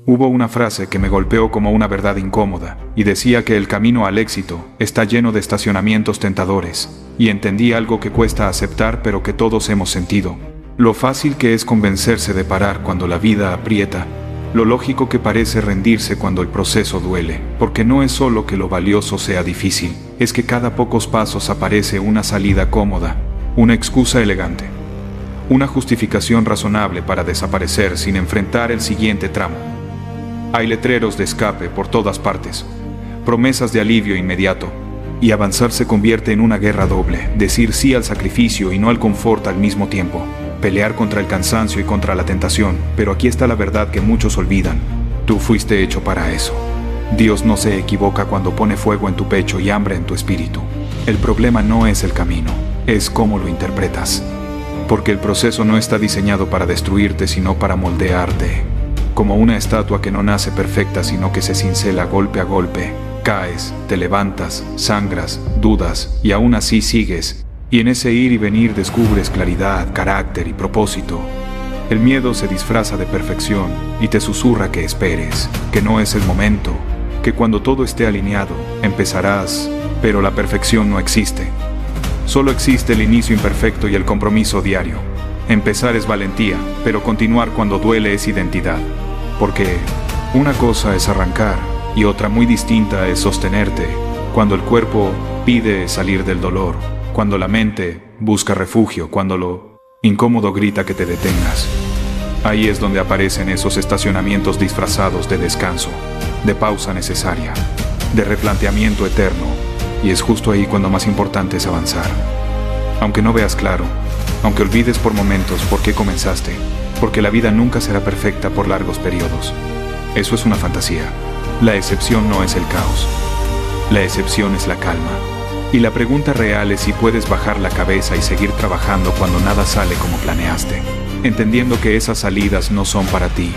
Hubo una frase que me golpeó como una verdad incómoda, y decía que el camino al éxito está lleno de estacionamientos tentadores, y entendí algo que cuesta aceptar pero que todos hemos sentido. Lo fácil que es convencerse de parar cuando la vida aprieta, lo lógico que parece rendirse cuando el proceso duele, porque no es solo que lo valioso sea difícil, es que cada pocos pasos aparece una salida cómoda, una excusa elegante, una justificación razonable para desaparecer sin enfrentar el siguiente tramo. Hay letreros de escape por todas partes, promesas de alivio inmediato, y avanzar se convierte en una guerra doble, decir sí al sacrificio y no al confort al mismo tiempo, pelear contra el cansancio y contra la tentación, pero aquí está la verdad que muchos olvidan. Tú fuiste hecho para eso. Dios no se equivoca cuando pone fuego en tu pecho y hambre en tu espíritu. El problema no es el camino, es cómo lo interpretas. Porque el proceso no está diseñado para destruirte, sino para moldearte. Como una estatua que no nace perfecta, sino que se cincela golpe a golpe. Caes, te levantas, sangras, dudas, y aún así sigues. Y en ese ir y venir descubres claridad, carácter y propósito. El miedo se disfraza de perfección y te susurra que esperes, que no es el momento, que cuando todo esté alineado, empezarás, pero la perfección no existe. Solo existe el inicio imperfecto y el compromiso diario. Empezar es valentía, pero continuar cuando duele es identidad. Porque una cosa es arrancar y otra muy distinta es sostenerte, cuando el cuerpo pide salir del dolor, cuando la mente busca refugio, cuando lo incómodo grita que te detengas. Ahí es donde aparecen esos estacionamientos disfrazados de descanso, de pausa necesaria, de replanteamiento eterno, y es justo ahí cuando más importante es avanzar. Aunque no veas claro, aunque olvides por momentos por qué comenzaste, porque la vida nunca será perfecta por largos periodos. Eso es una fantasía. La excepción no es el caos. La excepción es la calma. Y la pregunta real es si puedes bajar la cabeza y seguir trabajando cuando nada sale como planeaste, entendiendo que esas salidas no son para ti,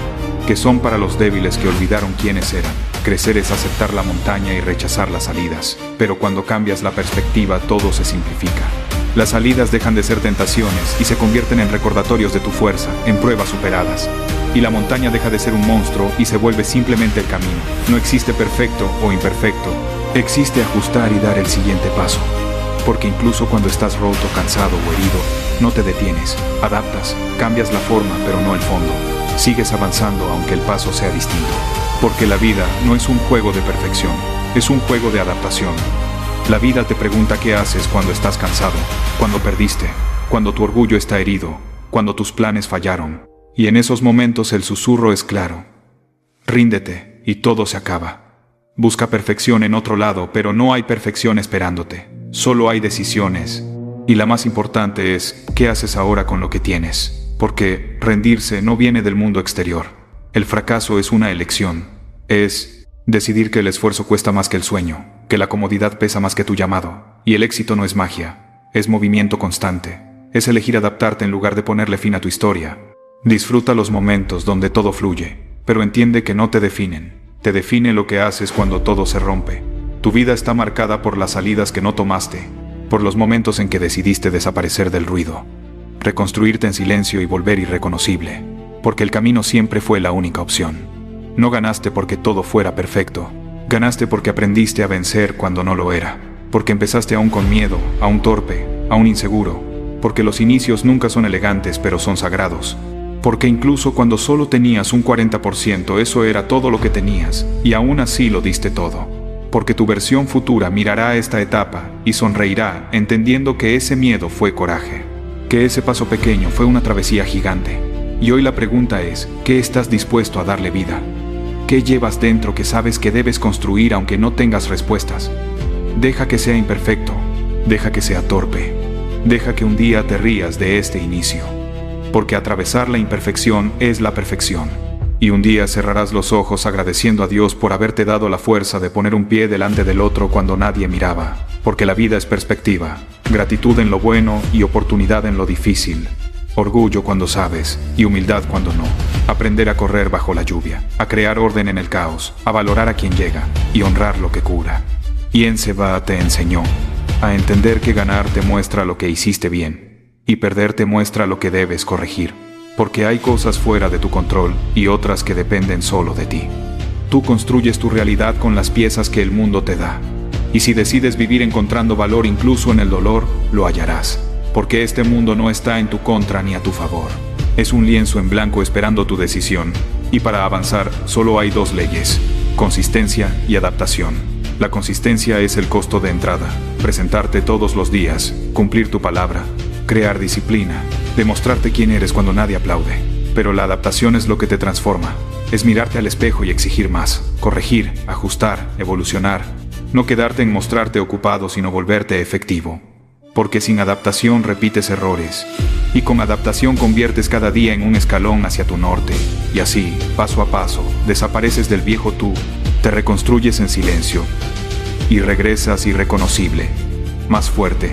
que son para los débiles que olvidaron quiénes eran. Crecer es aceptar la montaña y rechazar las salidas, pero cuando cambias la perspectiva todo se simplifica. Las salidas dejan de ser tentaciones y se convierten en recordatorios de tu fuerza, en pruebas superadas. Y la montaña deja de ser un monstruo y se vuelve simplemente el camino. No existe perfecto o imperfecto, existe ajustar y dar el siguiente paso. Porque incluso cuando estás roto, cansado o herido, no te detienes, adaptas, cambias la forma pero no el fondo. Sigues avanzando aunque el paso sea distinto. Porque la vida no es un juego de perfección, es un juego de adaptación. La vida te pregunta qué haces cuando estás cansado, cuando perdiste, cuando tu orgullo está herido, cuando tus planes fallaron. Y en esos momentos el susurro es claro. Ríndete y todo se acaba. Busca perfección en otro lado, pero no hay perfección esperándote. Solo hay decisiones. Y la más importante es, ¿qué haces ahora con lo que tienes? Porque rendirse no viene del mundo exterior. El fracaso es una elección. Es decidir que el esfuerzo cuesta más que el sueño, que la comodidad pesa más que tu llamado. Y el éxito no es magia, es movimiento constante. Es elegir adaptarte en lugar de ponerle fin a tu historia. Disfruta los momentos donde todo fluye, pero entiende que no te definen. Te define lo que haces cuando todo se rompe. Tu vida está marcada por las salidas que no tomaste, por los momentos en que decidiste desaparecer del ruido, reconstruirte en silencio y volver irreconocible, porque el camino siempre fue la única opción. No ganaste porque todo fuera perfecto, ganaste porque aprendiste a vencer cuando no lo era, porque empezaste aún con miedo, aún torpe, aún inseguro, porque los inicios nunca son elegantes pero son sagrados. Porque incluso cuando solo tenías un 40%, eso era todo lo que tenías, y aún así lo diste todo. Porque tu versión futura mirará esta etapa y sonreirá, entendiendo que ese miedo fue coraje, que ese paso pequeño fue una travesía gigante. Y hoy la pregunta es, ¿qué estás dispuesto a darle vida? ¿Qué llevas dentro que sabes que debes construir aunque no tengas respuestas? Deja que sea imperfecto, deja que sea torpe, deja que un día te rías de este inicio. Porque atravesar la imperfección es la perfección. Y un día cerrarás los ojos agradeciendo a Dios por haberte dado la fuerza de poner un pie delante del otro cuando nadie miraba. Porque la vida es perspectiva, gratitud en lo bueno y oportunidad en lo difícil. Orgullo cuando sabes y humildad cuando no. Aprender a correr bajo la lluvia, a crear orden en el caos, a valorar a quien llega y honrar lo que cura. Y en Seba te enseñó a entender que ganar te muestra lo que hiciste bien. Y perder te muestra lo que debes corregir. porque hay cosas fuera de tu control y otras que dependen solo de ti. Tú construyes tu realidad con las piezas que el mundo te da. Y si decides vivir encontrando valor incluso en el dolor, lo hallarás, porque este mundo no está en tu contra ni a tu favor. Es un lienzo en blanco esperando tu decisión, y para avanzar solo hay dos leyes: consistencia y adaptación. La consistencia es el costo de entrada, presentarte todos los días, cumplir tu palabra, crear disciplina, demostrarte quién eres cuando nadie aplaude. Pero la adaptación es lo que te transforma, es mirarte al espejo y exigir más, corregir, ajustar, evolucionar, no quedarte en mostrarte ocupado sino volverte efectivo. Porque sin adaptación repites errores, y con adaptación conviertes cada día en un escalón hacia tu norte, y así, paso a paso, desapareces del viejo tú, te reconstruyes en silencio, y regresas irreconocible, más fuerte,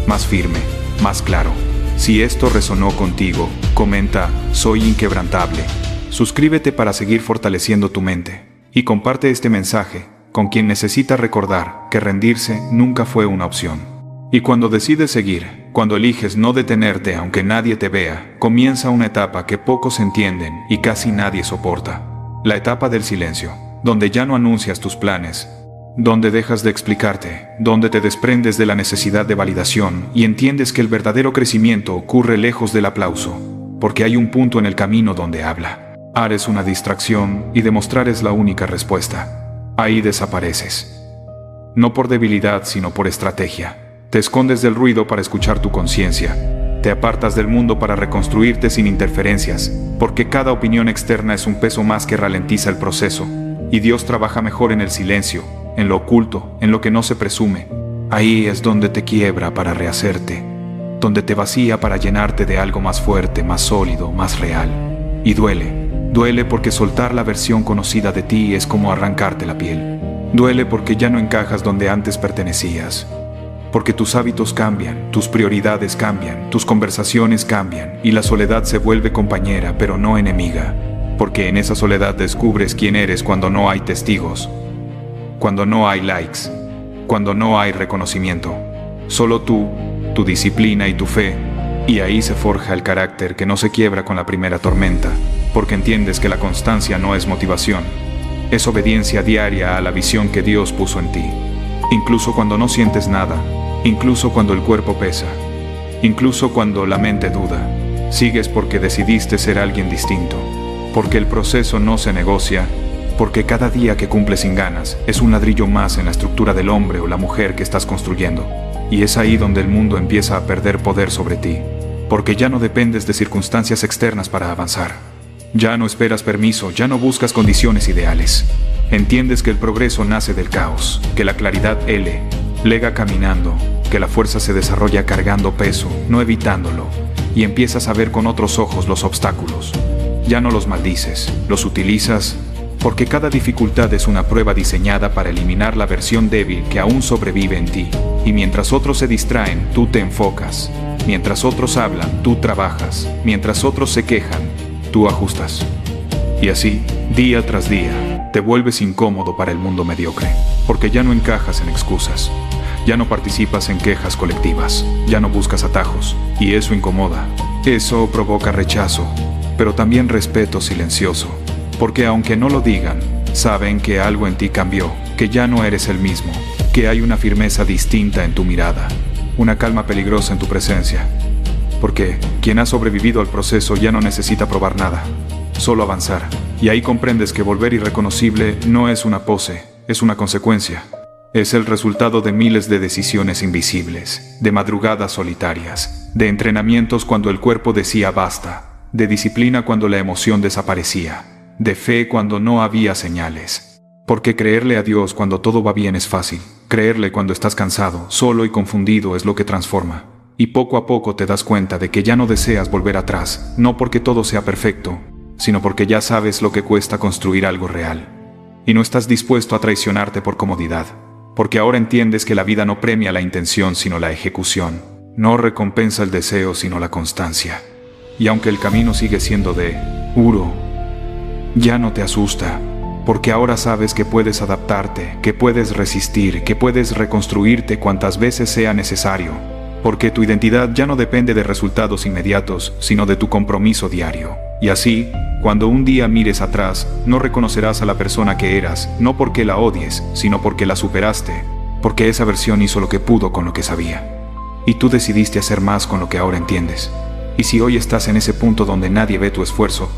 más firme, más claro. Si esto resonó contigo, comenta, soy inquebrantable. Suscríbete para seguir fortaleciendo tu mente, y comparte este mensaje con quien necesita recordar que rendirse nunca fue una opción. Y cuando decides seguir, cuando eliges no detenerte aunque nadie te vea, comienza una etapa que pocos entienden y casi nadie soporta. La etapa del silencio, donde ya no anuncias tus planes, donde dejas de explicarte, donde te desprendes de la necesidad de validación y entiendes que el verdadero crecimiento ocurre lejos del aplauso, porque hay un punto en el camino donde habla. Eres una distracción y demostrar es la única respuesta. Ahí desapareces. No por debilidad, sino por estrategia. Te escondes del ruido para escuchar tu conciencia. Te apartas del mundo para reconstruirte sin interferencias, porque cada opinión externa es un peso más que ralentiza el proceso. Y Dios trabaja mejor en el silencio, en lo oculto, en lo que no se presume. Ahí es donde te quiebra para rehacerte, donde te vacía para llenarte de algo más fuerte, más sólido, más real. Y duele porque soltar la versión conocida de ti es como arrancarte la piel. Duele porque ya no encajas donde antes pertenecías. Porque tus hábitos cambian, tus prioridades cambian, tus conversaciones cambian y la soledad se vuelve compañera pero no enemiga. Porque en esa soledad descubres quién eres cuando no hay testigos, cuando no hay likes, cuando no hay reconocimiento. Solo tú, tu disciplina y tu fe, y ahí se forja el carácter que no se quiebra con la primera tormenta, porque entiendes que la constancia no es motivación, es obediencia diaria a la visión que Dios puso en ti. Incluso cuando no sientes nada, incluso cuando el cuerpo pesa, incluso cuando la mente duda, sigues porque decidiste ser alguien distinto, porque el proceso no se negocia, porque cada día que cumples sin ganas es un ladrillo más en la estructura del hombre o la mujer que estás construyendo, y es ahí donde el mundo empieza a perder poder sobre ti, porque ya no dependes de circunstancias externas para avanzar, ya no esperas permiso, ya no buscas condiciones ideales. Entiendes que el progreso nace del caos, que la claridad lega caminando, que la fuerza se desarrolla cargando peso, no evitándolo, y empiezas a ver con otros ojos los obstáculos. Ya no los maldices, los utilizas, porque cada dificultad es una prueba diseñada para eliminar la versión débil que aún sobrevive en ti. Y mientras otros se distraen, tú te enfocas. Mientras otros hablan, tú trabajas. Mientras otros se quejan, tú ajustas. Y así, día tras día, te vuelves incómodo para el mundo mediocre, porque ya no encajas en excusas, ya no participas en quejas colectivas, ya no buscas atajos, y eso incomoda. Eso provoca rechazo, pero también respeto silencioso, porque aunque no lo digan, saben que algo en ti cambió, que ya no eres el mismo, que hay una firmeza distinta en tu mirada, una calma peligrosa en tu presencia, porque quien ha sobrevivido al proceso ya no necesita probar nada, solo avanzar. Y ahí comprendes que volver irreconocible no es una pose, es una consecuencia. Es el resultado de miles de decisiones invisibles, de madrugadas solitarias, de entrenamientos cuando el cuerpo decía basta, de disciplina cuando la emoción desaparecía, de fe cuando no había señales. Porque creerle a Dios cuando todo va bien es fácil, creerle cuando estás cansado, solo y confundido es lo que transforma. Y poco a poco te das cuenta de que ya no deseas volver atrás, no porque todo sea perfecto, sino porque ya sabes lo que cuesta construir algo real. Y no estás dispuesto a traicionarte por comodidad, porque ahora entiendes que la vida no premia la intención sino la ejecución, no recompensa el deseo sino la constancia. Y aunque el camino sigue siendo duro, ya no te asusta, porque ahora sabes que puedes adaptarte, que puedes resistir, que puedes reconstruirte cuantas veces sea necesario, Porque tu identidad ya no depende de resultados inmediatos, sino de tu compromiso diario. Y así, cuando un día mires atrás, no reconocerás a la persona que eras, no porque la odies, sino porque la superaste, porque esa versión hizo lo que pudo con lo que sabía. Y tú decidiste hacer más con lo que ahora entiendes. Y si hoy estás en ese punto donde nadie ve tu esfuerzo,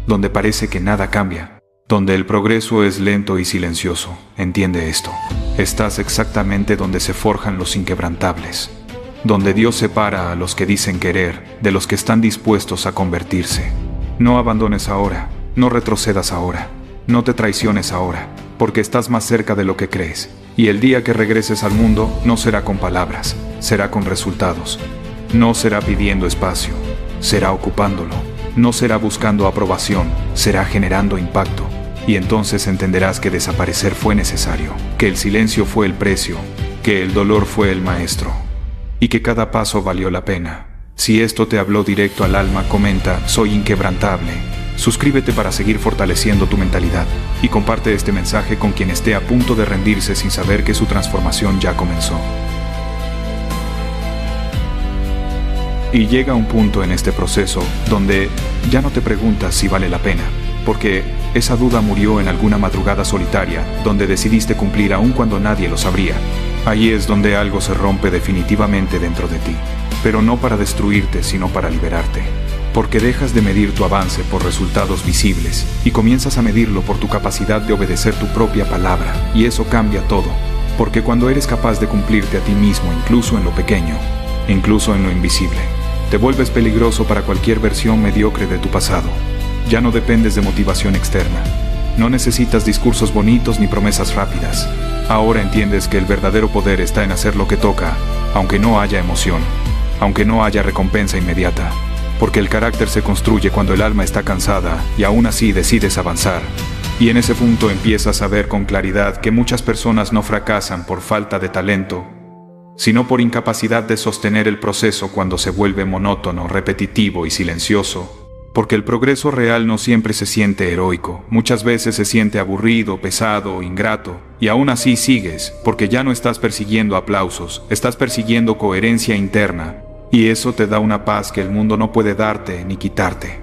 donde parece que nada cambia, donde el progreso es lento y silencioso, entiende esto. Estás exactamente donde se forjan los inquebrantables, donde Dios separa a los que dicen querer de los que están dispuestos a convertirse. No abandones ahora, no retrocedas ahora, no te traiciones ahora, porque estás más cerca de lo que crees. Y el día que regreses al mundo no será con palabras, será con resultados. No será pidiendo espacio, será ocupándolo. No será buscando aprobación, será generando impacto. Y entonces entenderás que desaparecer fue necesario, que el silencio fue el precio, que el dolor fue el maestro, y que cada paso valió la pena. Si esto te habló directo al alma, comenta, soy inquebrantable. Suscríbete para seguir fortaleciendo tu mentalidad y comparte este mensaje con quien esté a punto de rendirse sin saber que su transformación ya comenzó. Y llega un punto en este proceso donde ya no te preguntas si vale la pena, porque esa duda murió en alguna madrugada solitaria donde decidiste cumplir aun cuando nadie lo sabría. Ahí es donde algo se rompe definitivamente dentro de ti, pero no para destruirte, sino para liberarte. Porque dejas de medir tu avance por resultados visibles y comienzas a medirlo por tu capacidad de obedecer tu propia palabra, y eso cambia todo. Porque cuando eres capaz de cumplirte a ti mismo, incluso en lo pequeño, incluso en lo invisible, te vuelves peligroso para cualquier versión mediocre de tu pasado. Ya no dependes de motivación externa. No necesitas discursos bonitos ni promesas rápidas. Ahora entiendes que el verdadero poder está en hacer lo que toca, aunque no haya emoción, aunque no haya recompensa inmediata. Porque el carácter se construye cuando el alma está cansada y aún así decides avanzar. Y en ese punto empiezas a ver con claridad que muchas personas no fracasan por falta de talento, sino por incapacidad de sostener el proceso cuando se vuelve monótono, repetitivo y silencioso. Porque el progreso real no siempre se siente heroico, muchas veces se siente aburrido, pesado, ingrato, y aún así sigues, porque ya no estás persiguiendo aplausos, estás persiguiendo coherencia interna, y eso te da una paz que el mundo no puede darte ni quitarte.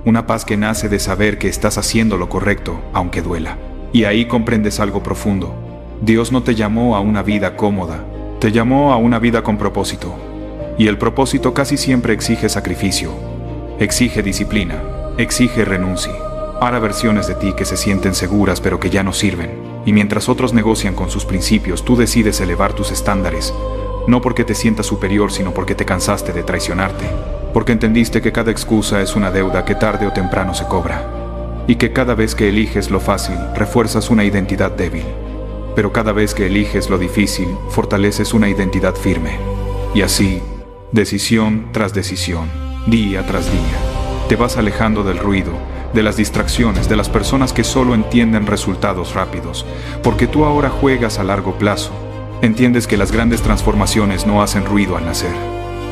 Una paz que nace de saber que estás haciendo lo correcto, aunque duela. Y ahí comprendes algo profundo. Dios no te llamó a una vida cómoda, te llamó a una vida con propósito. Y el propósito casi siempre exige sacrificio. Exige disciplina, exige renuncia. Hará versiones de ti que se sienten seguras pero que ya no sirven. Y mientras otros negocian con sus principios, tú decides elevar tus estándares. No porque te sientas superior, sino porque te cansaste de traicionarte. Porque entendiste que cada excusa es una deuda que tarde o temprano se cobra. Y que cada vez que eliges lo fácil, refuerzas una identidad débil. Pero cada vez que eliges lo difícil, fortaleces una identidad firme. Y así, decisión tras decisión, día tras día, te vas alejando del ruido, de las distracciones, de las personas que solo entienden resultados rápidos, porque tú ahora juegas a largo plazo. Entiendes que las grandes transformaciones no hacen ruido al nacer,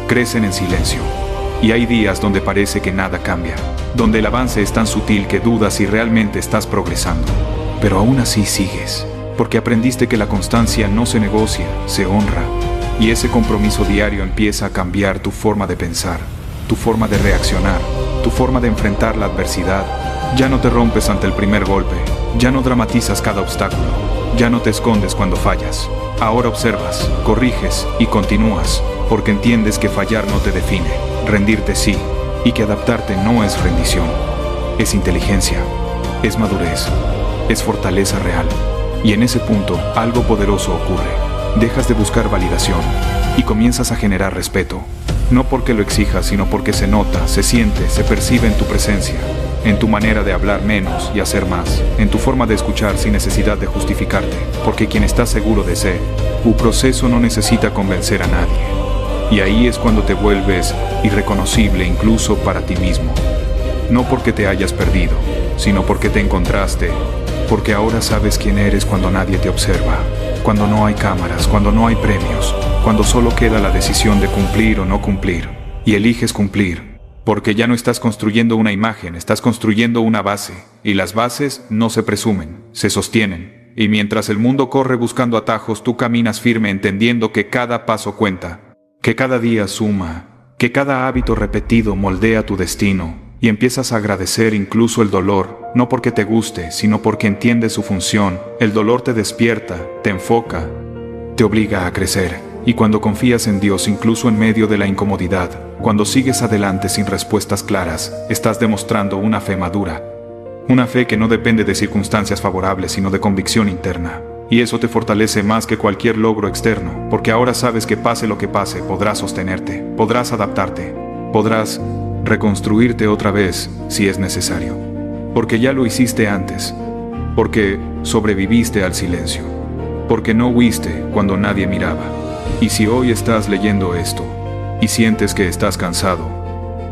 crecen en silencio. Y hay días donde parece que nada cambia, donde el avance es tan sutil que dudas si realmente estás progresando. Pero aún así sigues, porque aprendiste que la constancia no se negocia, se honra. Y ese compromiso diario empieza a cambiar tu forma de pensar, tu forma de reaccionar, tu forma de enfrentar la adversidad. Ya no te rompes ante el primer golpe, ya no dramatizas cada obstáculo, ya no te escondes cuando fallas. Ahora observas, corriges y continúas, porque entiendes que fallar no te define, rendirte sí, y que adaptarte no es rendición. Es inteligencia, es madurez, es fortaleza real. Y en ese punto, algo poderoso ocurre. Dejas de buscar validación y comienzas a generar respeto. No porque lo exijas, sino porque se nota, se siente, se percibe en tu presencia, en tu manera de hablar menos y hacer más, en tu forma de escuchar sin necesidad de justificarte, porque quien está seguro de ser, tu proceso no necesita convencer a nadie. Y ahí es cuando te vuelves irreconocible incluso para ti mismo. No porque te hayas perdido, sino porque te encontraste, porque ahora sabes quién eres cuando nadie te observa, cuando no hay cámaras, cuando no hay premios, cuando solo queda la decisión de cumplir o no cumplir, y eliges cumplir, porque ya no estás construyendo una imagen, estás construyendo una base, y las bases no se presumen, se sostienen, y mientras el mundo corre buscando atajos, tú caminas firme entendiendo que cada paso cuenta, que cada día suma, que cada hábito repetido moldea tu destino, y empiezas a agradecer incluso el dolor, no porque te guste, sino porque entiendes su función. El dolor te despierta, te enfoca, te obliga a crecer. Y cuando confías en Dios incluso en medio de la incomodidad, cuando sigues adelante sin respuestas claras, estás demostrando una fe madura. Una fe que no depende de circunstancias favorables, sino de convicción interna. Y eso te fortalece más que cualquier logro externo, porque ahora sabes que pase lo que pase, podrás sostenerte, podrás adaptarte, podrás reconstruirte otra vez si es necesario. Porque ya lo hiciste antes, porque sobreviviste al silencio, porque no huiste cuando nadie miraba. Y si hoy estás leyendo esto y sientes que estás cansado,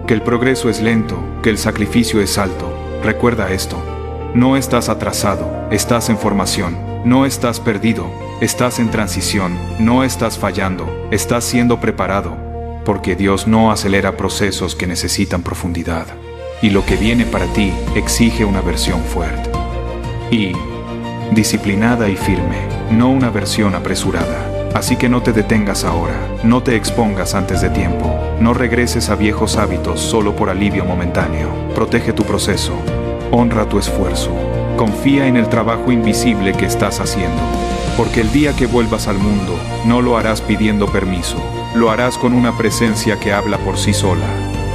que el progreso es lento, que el sacrificio es alto, recuerda esto: no estás atrasado, estás en formación, no estás perdido, estás en transición, no estás fallando, estás siendo preparado, porque Dios no acelera procesos que necesitan profundidad, y lo que viene para ti exige una versión fuerte y disciplinada y firme, no una versión apresurada. Así que no te detengas ahora, no te expongas antes de tiempo, no regreses a viejos hábitos solo por alivio momentáneo. Protege tu proceso, honra tu esfuerzo, confía en el trabajo invisible que estás haciendo, porque el día que vuelvas al mundo, no lo harás pidiendo permiso, lo harás con una presencia que habla por sí sola,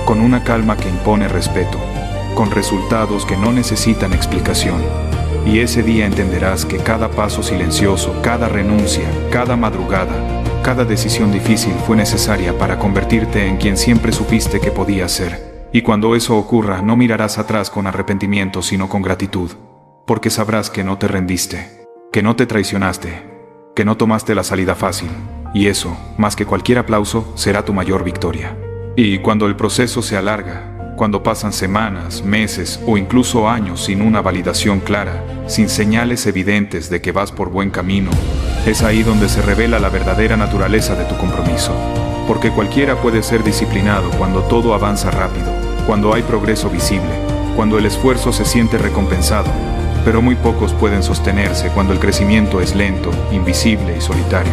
con una calma que impone respeto, con resultados que no necesitan explicación. Y ese día entenderás que cada paso silencioso, cada renuncia, cada madrugada, cada decisión difícil fue necesaria para convertirte en quien siempre supiste que podías ser. Y cuando eso ocurra, no mirarás atrás con arrepentimiento, sino con gratitud, porque sabrás que no te rendiste, que no te traicionaste, que no tomaste la salida fácil, y eso, más que cualquier aplauso, será tu mayor victoria. Y cuando el proceso se alarga, cuando pasan semanas, meses o incluso años sin una validación clara, sin señales evidentes de que vas por buen camino, es ahí donde se revela la verdadera naturaleza de tu compromiso. Porque cualquiera puede ser disciplinado cuando todo avanza rápido, cuando hay progreso visible, cuando el esfuerzo se siente recompensado, pero muy pocos pueden sostenerse cuando el crecimiento es lento, invisible y solitario.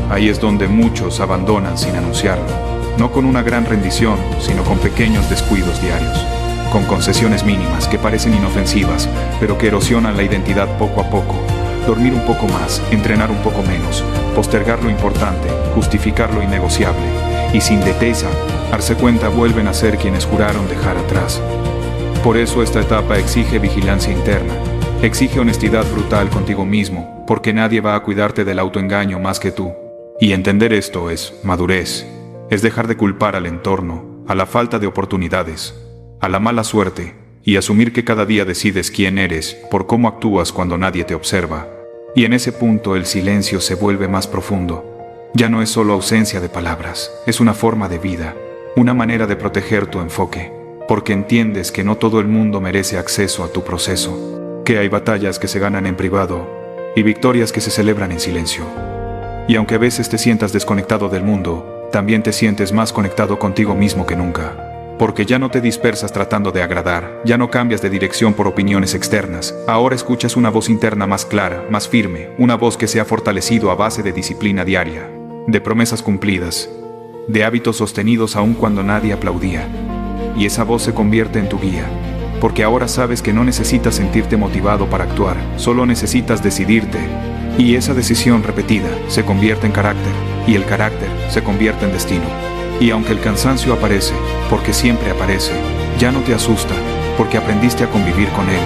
Ahí es donde muchos abandonan sin anunciarlo. No con una gran rendición, sino con pequeños descuidos diarios, con concesiones mínimas que parecen inofensivas, pero que erosionan la identidad poco a poco. Dormir un poco más, entrenar un poco menos, postergar lo importante, justificar lo innegociable, y sin deteza, darse cuenta vuelven a ser quienes juraron dejar atrás. Por eso esta etapa exige vigilancia interna, exige honestidad brutal contigo mismo, porque nadie va a cuidarte del autoengaño más que tú. Y entender esto es madurez. Es dejar de culpar al entorno, a la falta de oportunidades, a la mala suerte, y asumir que cada día decides quién eres por cómo actúas cuando nadie te observa. Y en ese punto el silencio se vuelve más profundo. Ya no es solo ausencia de palabras, es una forma de vida, una manera de proteger tu enfoque, porque entiendes que no todo el mundo merece acceso a tu proceso, que hay batallas que se ganan en privado y victorias que se celebran en silencio. Y aunque a veces te sientas desconectado del mundo, también te sientes más conectado contigo mismo que nunca, porque ya no te dispersas tratando de agradar, ya no cambias de dirección por opiniones externas, ahora escuchas una voz interna más clara, más firme, una voz que se ha fortalecido a base de disciplina diaria, de promesas cumplidas, de hábitos sostenidos aun cuando nadie aplaudía, y esa voz se convierte en tu guía, porque ahora sabes que no necesitas sentirte motivado para actuar, solo necesitas decidirte, y esa decisión repetida se convierte en carácter, y el carácter se convierte en destino. Y aunque el cansancio aparece, porque siempre aparece, ya no te asusta, porque aprendiste a convivir con él,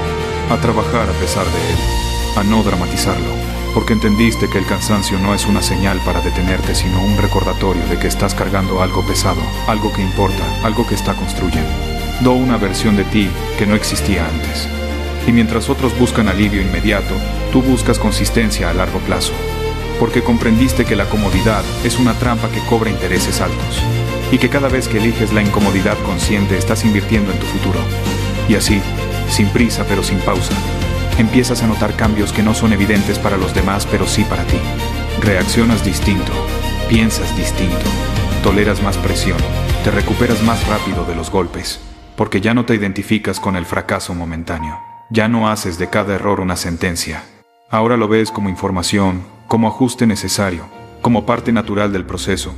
a trabajar a pesar de él, a no dramatizarlo, porque entendiste que el cansancio no es una señal para detenerte, sino un recordatorio de que estás cargando algo pesado, algo que importa, algo que está construyendo. Una versión de ti que no existía antes. Y mientras otros buscan alivio inmediato, tú buscas consistencia a largo plazo, porque comprendiste que la comodidad es una trampa que cobra intereses altos, y que cada vez que eliges la incomodidad consciente estás invirtiendo en tu futuro. Y así, sin prisa pero sin pausa, empiezas a notar cambios que no son evidentes para los demás pero sí para ti. Reaccionas distinto, piensas distinto, toleras más presión, te recuperas más rápido de los golpes, porque ya no te identificas con el fracaso momentáneo. Ya no haces de cada error una sentencia. Ahora lo ves como información, como ajuste necesario, como parte natural del proceso.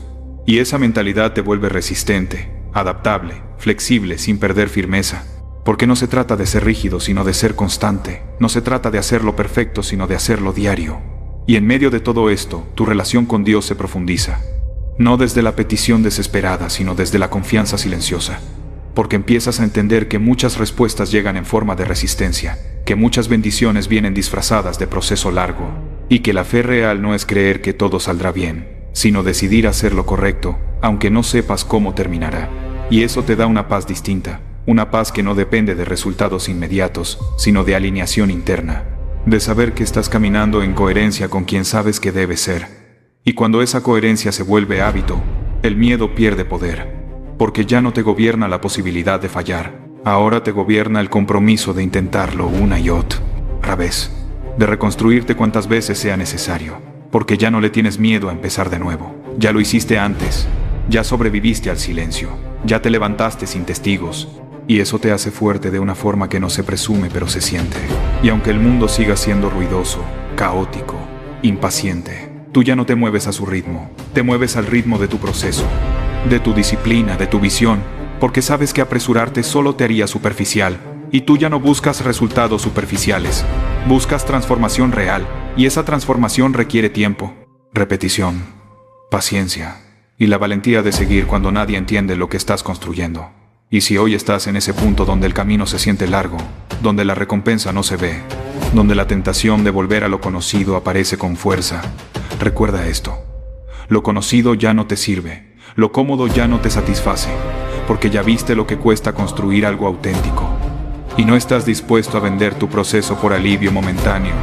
Y esa mentalidad te vuelve resistente, adaptable, flexible, sin perder firmeza. Porque no se trata de ser rígido, sino de ser constante. No se trata de hacerlo perfecto, sino de hacerlo diario. Y en medio de todo esto, tu relación con Dios se profundiza. No desde la petición desesperada, sino desde la confianza silenciosa. Porque empiezas a entender que muchas respuestas llegan en forma de resistencia, que muchas bendiciones vienen disfrazadas de proceso largo, y que la fe real no es creer que todo saldrá bien, sino decidir hacer lo correcto, aunque no sepas cómo terminará. Y eso te da una paz distinta, una paz que no depende de resultados inmediatos, sino de alineación interna, de saber que estás caminando en coherencia con quien sabes que debes ser. Y cuando esa coherencia se vuelve hábito, el miedo pierde poder. Porque ya no te gobierna la posibilidad de fallar. Ahora te gobierna el compromiso de intentarlo una y otra vez. De reconstruirte cuantas veces sea necesario. Porque ya no le tienes miedo a empezar de nuevo. Ya lo hiciste antes. Ya sobreviviste al silencio. Ya te levantaste sin testigos. Y eso te hace fuerte de una forma que no se presume pero se siente. Y aunque el mundo siga siendo ruidoso, caótico, impaciente, tú ya no te mueves a su ritmo. Te mueves al ritmo de tu proceso. De tu disciplina, de tu visión, porque sabes que apresurarte solo te haría superficial, y tú ya no buscas resultados superficiales, buscas transformación real, y esa transformación requiere tiempo, repetición, paciencia, y la valentía de seguir cuando nadie entiende lo que estás construyendo. Y si hoy estás en ese punto donde el camino se siente largo, donde la recompensa no se ve, donde la tentación de volver a lo conocido aparece con fuerza, recuerda esto: lo conocido ya no te sirve. Lo cómodo ya no te satisface, porque ya viste lo que cuesta construir algo auténtico. Y no estás dispuesto a vender tu proceso por alivio momentáneo.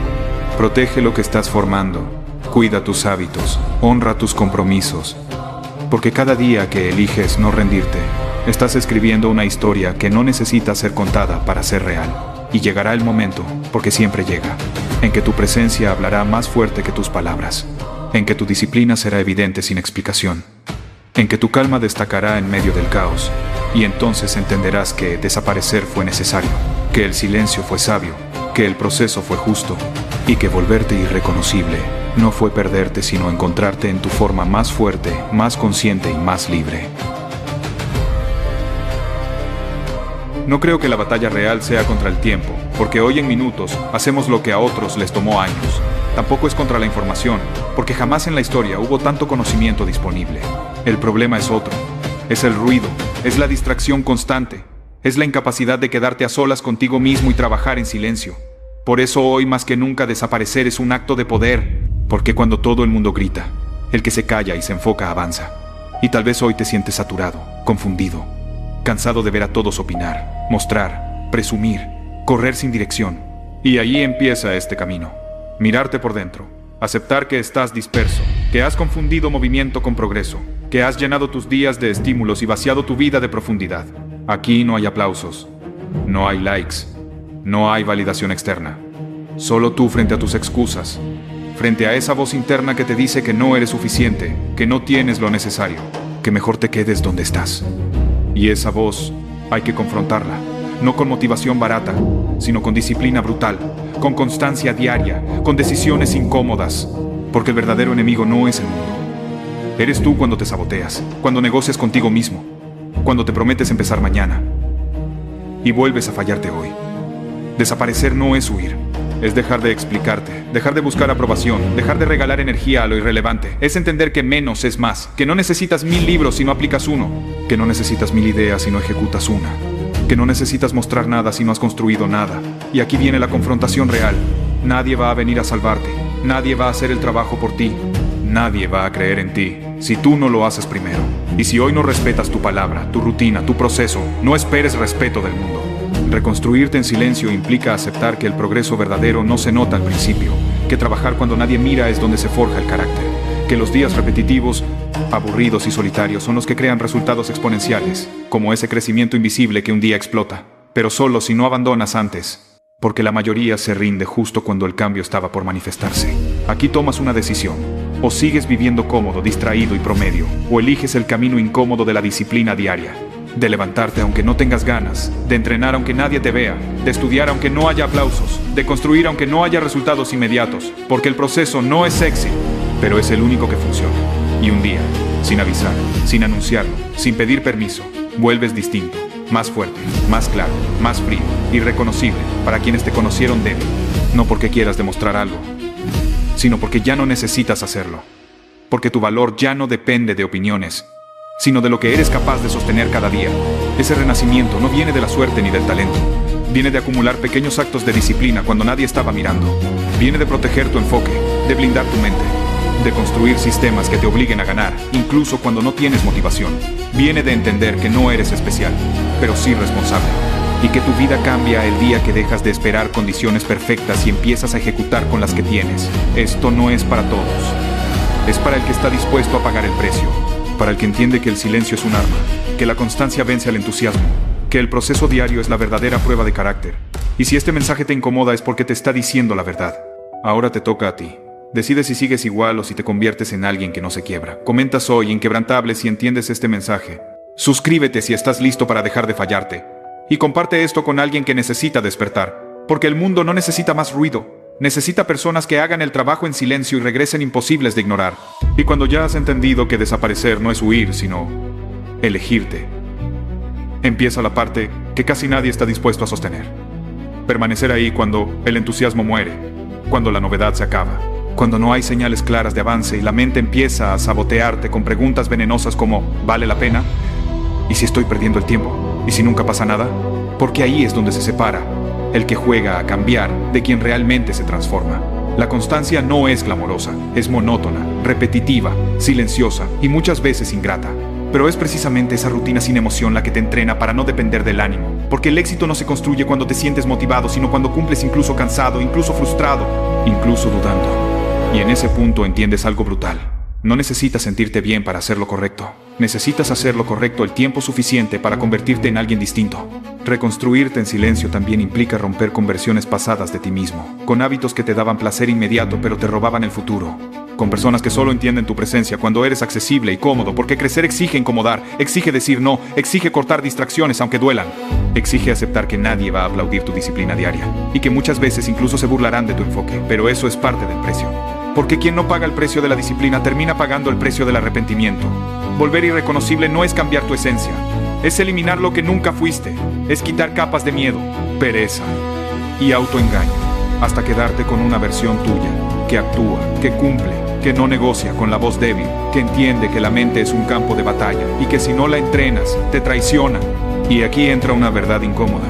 Protege lo que estás formando, cuida tus hábitos, honra tus compromisos. Porque cada día que eliges no rendirte, estás escribiendo una historia que no necesita ser contada para ser real. Y llegará el momento, porque siempre llega, en que tu presencia hablará más fuerte que tus palabras, en que tu disciplina será evidente sin explicación, en que tu calma destacará en medio del caos, y entonces entenderás que desaparecer fue necesario, que el silencio fue sabio, que el proceso fue justo, y que volverte irreconocible no fue perderte sino encontrarte en tu forma más fuerte, más consciente y más libre. No creo que la batalla real sea contra el tiempo, porque hoy en minutos hacemos lo que a otros les tomó años. Tampoco es contra la información, porque jamás en la historia hubo tanto conocimiento disponible. El problema es otro. Es el ruido, es la distracción constante, es la incapacidad de quedarte a solas contigo mismo y trabajar en silencio. Por eso hoy más que nunca desaparecer es un acto de poder, porque cuando todo el mundo grita, el que se calla y se enfoca avanza. Y tal vez hoy te sientes saturado, confundido, cansado de ver a todos opinar, mostrar, presumir, correr sin dirección. Y allí empieza este camino. Mirarte por dentro, aceptar que estás disperso, que has confundido movimiento con progreso, que has llenado tus días de estímulos y vaciado tu vida de profundidad. Aquí no hay aplausos, no hay likes, no hay validación externa. Solo tú frente a tus excusas, frente a esa voz interna que te dice que no eres suficiente, que no tienes lo necesario, que mejor te quedes donde estás. Y esa voz hay que confrontarla, no con motivación barata, sino con disciplina brutal, con constancia diaria, con decisiones incómodas, porque el verdadero enemigo no es el mundo. Eres tú cuando te saboteas, cuando negocias contigo mismo, cuando te prometes empezar mañana y vuelves a fallarte hoy. Desaparecer no es huir, es dejar de explicarte, dejar de buscar aprobación, dejar de regalar energía a lo irrelevante. Es entender que menos es más, que no necesitas 1000 libros si no aplicas uno, que no necesitas 1000 ideas si no ejecutas una, que no necesitas mostrar nada si no has construido nada. Y aquí viene la confrontación real. Nadie va a venir a salvarte, nadie va a hacer el trabajo por ti, nadie va a creer en ti si tú no lo haces primero. Y si hoy no respetas tu palabra, tu rutina, tu proceso, no esperes respeto del mundo. Reconstruirte en silencio implica aceptar que el progreso verdadero no se nota al principio, que trabajar cuando nadie mira es donde se forja el carácter, que los días repetitivos, aburridos y solitarios son los que crean resultados exponenciales, como ese crecimiento invisible que un día explota, pero solo si no abandonas antes, porque la mayoría se rinde justo cuando el cambio estaba por manifestarse. Aquí tomas una decisión: o sigues viviendo cómodo, distraído y promedio, o eliges el camino incómodo de la disciplina diaria, de levantarte aunque no tengas ganas, de entrenar aunque nadie te vea, de estudiar aunque no haya aplausos, de construir aunque no haya resultados inmediatos, porque el proceso no es sexy, pero es el único que funciona. Y un día, sin avisar, sin anunciarlo, sin pedir permiso. Vuelves distinto, más fuerte, más claro, más frío, irreconocible para quienes te conocieron débil. No porque quieras demostrar algo, sino porque ya no necesitas hacerlo. Porque tu valor ya no depende de opiniones, sino de lo que eres capaz de sostener cada día. Ese renacimiento no viene de la suerte ni del talento. Viene de acumular pequeños actos de disciplina cuando nadie estaba mirando. Viene de proteger tu enfoque, de blindar tu mente, de construir sistemas que te obliguen a ganar, incluso cuando no tienes motivación. Viene de entender que no eres especial, pero sí responsable. Y que tu vida cambia el día que dejas de esperar condiciones perfectas y empiezas a ejecutar con las que tienes. Esto no es para todos. Es para el que está dispuesto a pagar el precio. Para el que entiende que el silencio es un arma, que la constancia vence al entusiasmo, que el proceso diario es la verdadera prueba de carácter. Y si este mensaje te incomoda es porque te está diciendo la verdad. Ahora te toca a ti. Decide si sigues igual o si te conviertes en alguien que no se quiebra. Comenta Soy Inquebrantable si entiendes este mensaje. Suscríbete si estás listo para dejar de fallarte. Y comparte esto con alguien que necesita despertar. Porque el mundo no necesita más ruido. Necesita personas que hagan el trabajo en silencio y regresen imposibles de ignorar. Y cuando ya has entendido que desaparecer no es huir, sino elegirte, empieza la parte que casi nadie está dispuesto a sostener. Permanecer ahí cuando el entusiasmo muere, cuando la novedad se acaba, cuando no hay señales claras de avance y la mente empieza a sabotearte con preguntas venenosas como ¿vale la pena? ¿Y si estoy perdiendo el tiempo? ¿Y si nunca pasa nada? Porque ahí es donde se separa el que juega a cambiar de quien realmente se transforma. La constancia no es glamorosa, es monótona, repetitiva, silenciosa y muchas veces ingrata. Pero es precisamente esa rutina sin emoción la que te entrena para no depender del ánimo. Porque el éxito no se construye cuando te sientes motivado, sino cuando cumples incluso cansado, incluso frustrado, incluso dudando. Y en ese punto entiendes algo brutal. No necesitas sentirte bien para hacer lo correcto. Necesitas hacer lo correcto el tiempo suficiente para convertirte en alguien distinto. Reconstruirte en silencio también implica romper con versiones pasadas de ti mismo, con hábitos que te daban placer inmediato pero te robaban el futuro, con personas que solo entienden tu presencia cuando eres accesible y cómodo, porque crecer exige incomodar, exige decir no, exige cortar distracciones aunque duelan, exige aceptar que nadie va a aplaudir tu disciplina diaria, y que muchas veces incluso se burlarán de tu enfoque, pero eso es parte del precio. Porque quien no paga el precio de la disciplina termina pagando el precio del arrepentimiento. Volver irreconocible no es cambiar tu esencia, es eliminar lo que nunca fuiste, es quitar capas de miedo, pereza y autoengaño, hasta quedarte con una versión tuya, que actúa, que cumple, que no negocia con la voz débil, que entiende que la mente es un campo de batalla y que si no la entrenas, te traiciona. Y aquí entra una verdad incómoda.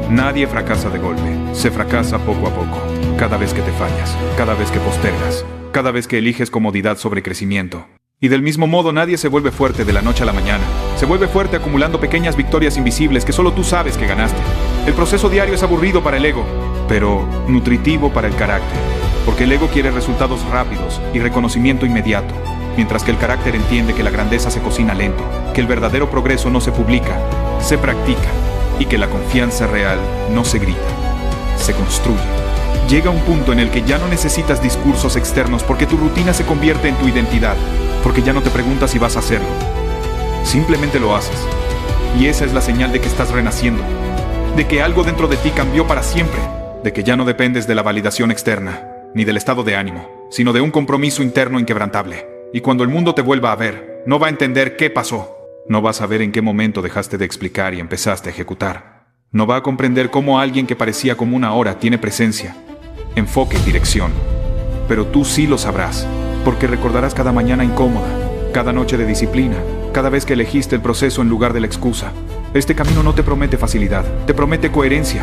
Nadie fracasa de golpe, se fracasa poco a poco, cada vez que te fallas, cada vez que postergas, cada vez que eliges comodidad sobre crecimiento. Y del mismo modo nadie se vuelve fuerte de la noche a la mañana. Se vuelve fuerte acumulando pequeñas victorias invisibles que solo tú sabes que ganaste. El proceso diario es aburrido para el ego, pero nutritivo para el carácter. Porque el ego quiere resultados rápidos y reconocimiento inmediato, mientras que el carácter entiende que la grandeza se cocina lento, que el verdadero progreso no se publica, se practica, y que la confianza real no se grita, se construye. Llega un punto en el que ya no necesitas discursos externos porque tu rutina se convierte en tu identidad, porque ya no te preguntas si vas a hacerlo. Simplemente lo haces. Y esa es la señal de que estás renaciendo, de que algo dentro de ti cambió para siempre, de que ya no dependes de la validación externa, ni del estado de ánimo, sino de un compromiso interno inquebrantable. Y cuando el mundo te vuelva a ver, no va a entender qué pasó. No va a saber en qué momento dejaste de explicar y empezaste a ejecutar. No va a comprender cómo alguien que parecía como una hora tiene presencia, enfoque y dirección. Pero tú sí lo sabrás, porque recordarás cada mañana incómoda, cada noche de disciplina, cada vez que elegiste el proceso en lugar de la excusa. Este camino no te promete facilidad, te promete coherencia,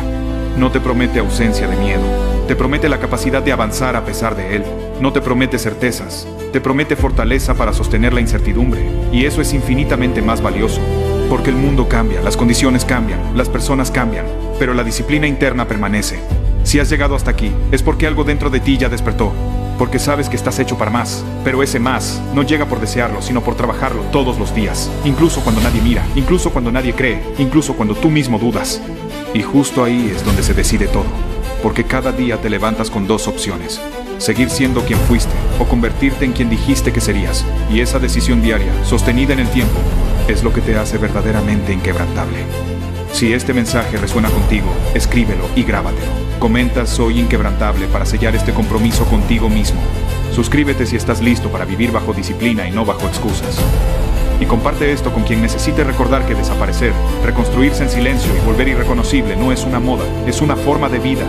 no te promete ausencia de miedo, te promete la capacidad de avanzar a pesar de él, no te promete certezas, te promete fortaleza para sostener la incertidumbre, y eso es infinitamente más valioso, porque el mundo cambia, las condiciones cambian, las personas cambian, pero la disciplina interna permanece. Si has llegado hasta aquí, es porque algo dentro de ti ya despertó, porque sabes que estás hecho para más, pero ese más no llega por desearlo, sino por trabajarlo todos los días, incluso cuando nadie mira, incluso cuando nadie cree, incluso cuando tú mismo dudas. Y justo ahí es donde se decide todo, porque cada día te levantas con dos opciones: seguir siendo quien fuiste o convertirte en quien dijiste que serías, y esa decisión diaria, sostenida en el tiempo, es lo que te hace verdaderamente inquebrantable. Si este mensaje resuena contigo, escríbelo y grábatelo. Comenta Soy Inquebrantable para sellar este compromiso contigo mismo. Suscríbete si estás listo para vivir bajo disciplina y no bajo excusas. Y comparte esto con quien necesite recordar que desaparecer, reconstruirse en silencio y volver irreconocible no es una moda, es una forma de vida.